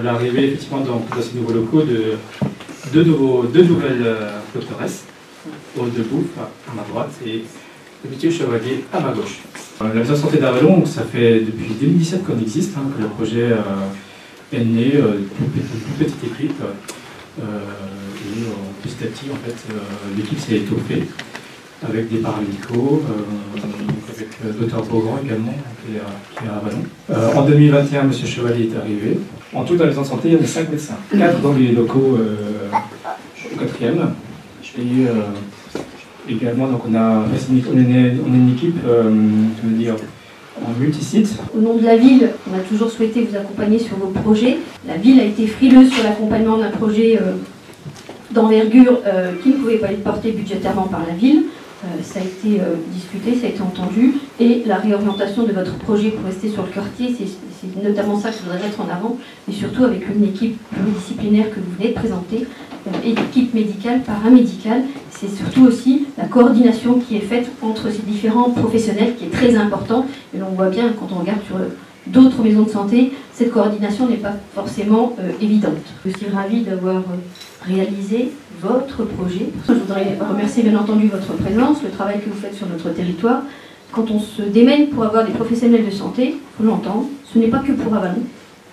L'arrivée effectivement dans ces nouveaux locaux de deux nouvelles doctoresses, Aude de Bouffe à ma droite et Mathieu Chevalier à ma gauche. La maison de santé d'Avallon, ça fait depuis 2017 qu'on existe, que le projet est né, toute petite équipe, et petit à petit en fait l'équipe s'est étoffée avec des paramédicaux, avec le Dr Beaugrand également, qui est à Avallon. En 2021, M. Chevalier est arrivé. En tout, dans la maison de santé, il y avait 5 médecins. 4 dans les locaux au 4e. Et également, donc, on est une équipe, je veux dire, en multisite. Au nom de la ville, on a toujours souhaité vous accompagner sur vos projets. La ville a été frileuse sur l'accompagnement d'un projet d'envergure qui ne pouvait pas être porté budgétairement par la ville. Ça a été discuté, ça a été entendu, et la réorientation de votre projet pour rester sur le quartier, c'est notamment ça que je voudrais mettre en avant, mais surtout avec une équipe pluridisciplinaire que vous venez de présenter, et l'équipe médicale, paramédicale, c'est surtout aussi la coordination qui est faite entre ces différents professionnels qui est très important, et l'on voit bien quand on regarde sur d'autres maisons de santé, cette coordination n'est pas forcément évidente. Je suis ravie d'avoir réalisé votre projet. Je voudrais remercier bien entendu votre présence, le travail que vous faites sur notre territoire. Quand on se démène pour avoir des professionnels de santé, il faut l'entendre, ce n'est pas que pour Avallon,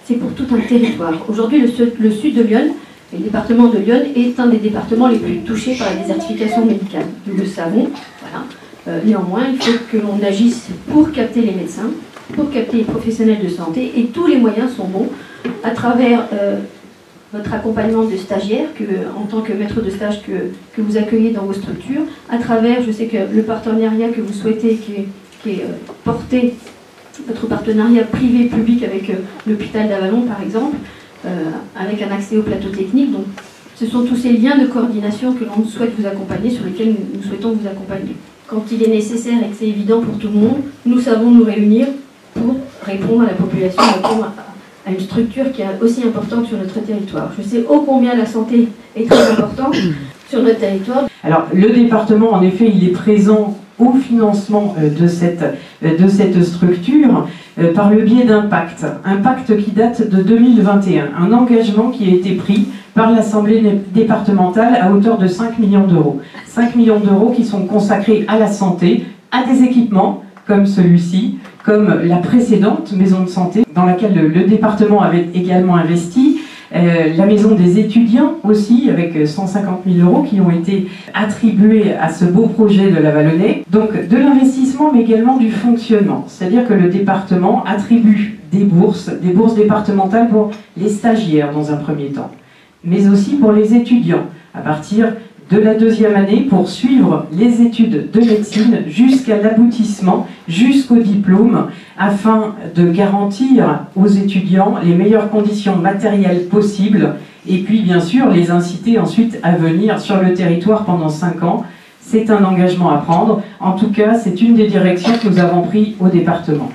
c'est pour tout un territoire. Aujourd'hui, le sud de Lyon, le département de Lyon, est un des départements les plus touchés par la désertification médicale. Nous le savons, voilà. Néanmoins, il faut que l'on agisse pour capter les médecins, pour capter les professionnels de santé, et tous les moyens sont bons à travers votre accompagnement de stagiaires, en tant que maître de stage que vous accueillez dans vos structures, à travers, je sais que le partenariat que vous souhaitez, qui est porté, votre partenariat privé-public avec l'hôpital d'Avallon par exemple, avec un accès au plateau technique. Donc, ce sont tous ces liens de coordination que l'on souhaite vous accompagner, sur lesquels nous souhaitons vous accompagner. Quand il est nécessaire et que c'est évident pour tout le monde, nous savons nous réunir pour répondre à la population, répondre à une structure qui est aussi importante sur notre territoire. Je sais ô combien la santé est très importante sur notre territoire. Alors, le département, en effet, il est présent au financement de cette structure par le biais d'un pacte. Un pacte qui date de 2021. Un engagement qui a été pris par l'Assemblée départementale à hauteur de 5 millions d'euros. 5 millions d'euros qui sont consacrés à la santé, à des équipements comme celui-ci, comme la précédente maison de santé dans laquelle le département avait également investi, la maison des étudiants aussi avec 150 000 euros qui ont été attribués à ce beau projet de l'Avallonnais. Donc de l'investissement mais également du fonctionnement, c'est-à-dire que le département attribue des bourses départementales pour les stagiaires dans un premier temps, mais aussi pour les étudiants à partir de la 2e année pour suivre les études de médecine jusqu'à l'aboutissement, jusqu'au diplôme, afin de garantir aux étudiants les meilleures conditions matérielles possibles et puis bien sûr les inciter ensuite à venir sur le territoire pendant 5 ans. C'est un engagement à prendre. En tout cas, c'est une des directions que nous avons prises au département.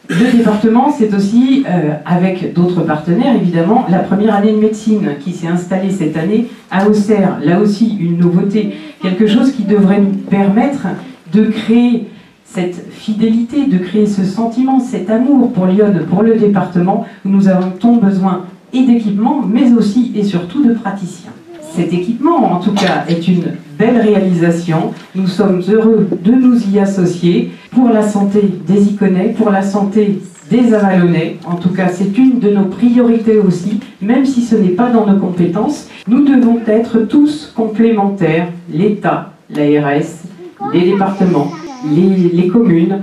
Le département, c'est aussi, avec d'autres partenaires évidemment, la première année de médecine qui s'est installée cette année à Auxerre. Là aussi, une nouveauté, quelque chose qui devrait nous permettre de créer cette fidélité, de créer ce sentiment, cet amour pour Lyon, pour le département, où nous avons besoin et d'équipements, mais aussi et surtout de praticiens. Cet équipement, en tout cas, est une belle réalisation. Nous sommes heureux de nous y associer pour la santé des Iconais, pour la santé des Avallonnais. En tout cas, c'est une de nos priorités aussi, même si ce n'est pas dans nos compétences. Nous devons être tous complémentaires, l'État, l'ARS, les départements, les communes,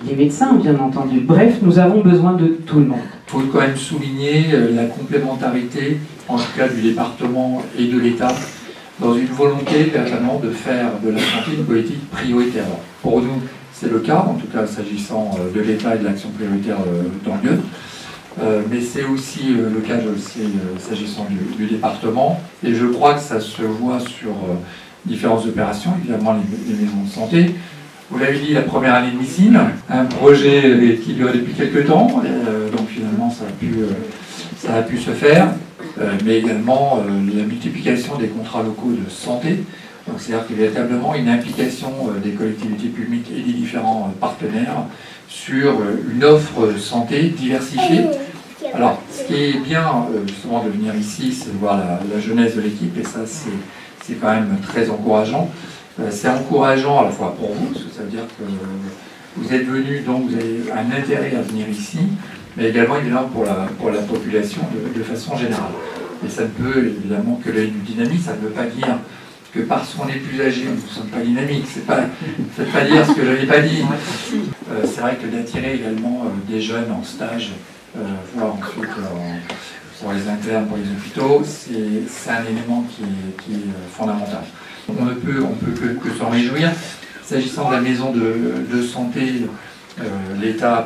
les médecins, bien entendu. Bref, nous avons besoin de tout le monde. Il faut quand même souligner la complémentarité, en tout cas du département et de l'État, dans une volonté véritablement de faire de la santé une politique prioritaire. Pour nous, c'est le cas, en tout cas s'agissant de l'État et de l'action prioritaire dans Lyon, mais c'est aussi le cas s'agissant du département, et je crois que ça se voit sur différentes opérations, évidemment les maisons de santé. Vous l'avez dit, la première année de médecine, un projet qui durait depuis quelques temps, donc finalement ça a pu se faire, mais également la multiplication des contrats locaux de santé Donc c'est-à-dire qu'il y a véritablement une implication des collectivités publiques et des différents partenaires sur une offre santé diversifiée. Alors, ce qui est bien justement de venir ici, c'est de voir la jeunesse de l'équipe, et ça c'est quand même très encourageant. C'est encourageant à la fois pour vous, parce que ça veut dire que vous êtes venus, donc vous avez un intérêt à venir ici, mais également évidemment pour la population de façon générale. Et ça ne peut évidemment que donner du dynamisme, ça ne veut pas dire que parce qu'on est plus âgé, nous ne sommes pas dynamiques. C'est pas dire ce que je n'ai pas dit. C'est vrai que d'attirer également des jeunes en stage, voire ensuite pour les internes, pour les hôpitaux, c'est un élément qui est fondamental. On ne peut que s'en réjouir. S'agissant de la maison de santé, l'État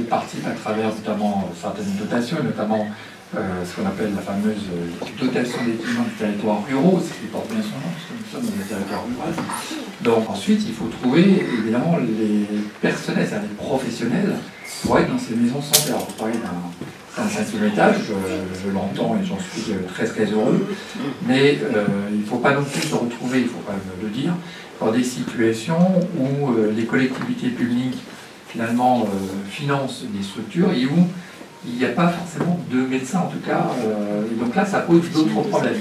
participe à travers notamment certaines dotations, notamment ce qu'on appelle la fameuse dotation d'équipement des territoires ruraux, ce qui porte bien son nom, parce que nous sommes dans des territoires ruraux. Donc ensuite, il faut trouver évidemment les personnels, c'est-à-dire les professionnels, pour être dans ces maisons de santé. Alors, vous parlez d'un 5e étage, je l'entends et j'en suis très très heureux, mais il ne faut pas non plus se retrouver, il faut quand même le dire, dans des situations où les collectivités publiques finalement financent des structures et où il n'y a pas forcément de médecins en tout cas, et donc là ça pose d'autres problèmes.